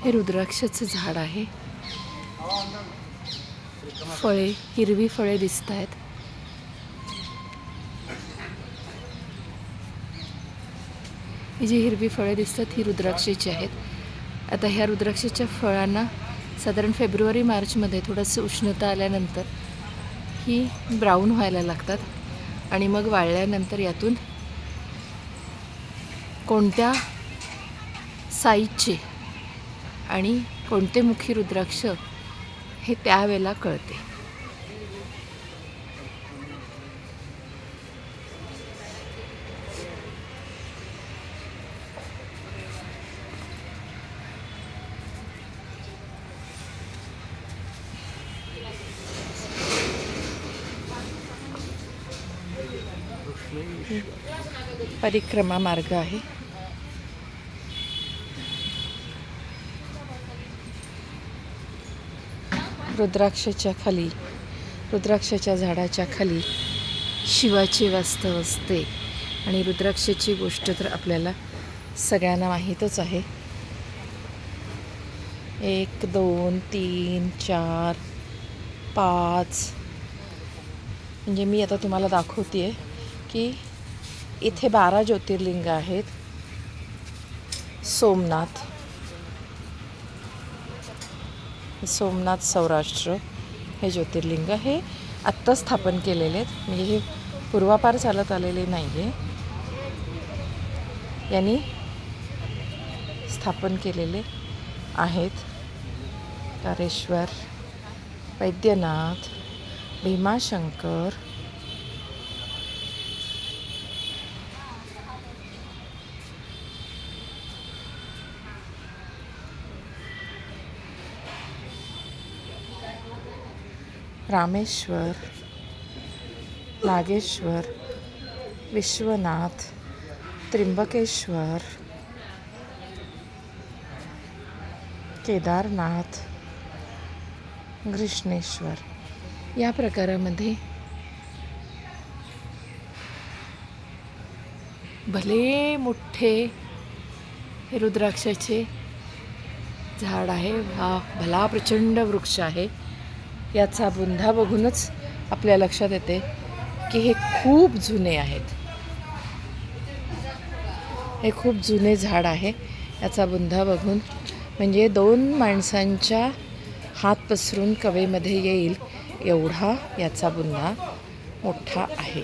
हे रुद्राक्षाचं झाड आहे. फळे, हिरवी फळे दिसत आहेत. ही जी हिरवी फळे दिसतात ही रुद्राक्षाची आहेत. आता ह्या रुद्राक्षाच्या फळांना साधारण फेब्रुवारी मार्चमध्ये थोडंसं उष्णता आल्यानंतर ही ब्राऊन व्हायला लागतात आणि मग वाळल्यानंतर यातून कोणत्या साईजचे आणि कोणते मुखी रुद्राक्ष हे त्यावेळेला कळते. परिक्रमा मार्ग आहे. रुद्राक्षाच्या खाली, रुद्राक्षाच्या झाडाच्या खाली शिवाचे वास्तव असते आणि रुद्राक्षाची गोष्ट तर आपल्याला सगळ्यांना माहीतच आहे. 1 2 3 4 5 म्हणजे मी आता तुम्हाला दाखवते आहे की इथे 12 ज्योतिर्लिंग आहेत. सोमनाथ सौराष्ट्र हे ज्योतिर्लिंग हे आत्ता स्थापन केलेले आहेत. म्हणजे हे पूर्वापार चालत आलेले नाही आहे, यांनी स्थापन केलेले आहेत. तारेश्वर, वैद्यनाथ, भीमाशंकर, रामेश्वर, नागेश्वर, विश्वनाथ, त्र्यंबकेश्वर, केदारनाथ, घृष्णेश्वर या प्रकारामध्ये भले मोठे हे रुद्राक्षाचे झाड आहे. हा भला प्रचंड वृक्ष आहे. याचा बुंधा बघूनच आपल्या लक्षात येते की हे खूप जुने आहेत. हे खूप जुने झाड आहे. याचा बुंधा बघून म्हणजे 2 माणसांच्या हात पसरून कवेमध्ये येईल एवढा याचा बुंधा मोठा आहे.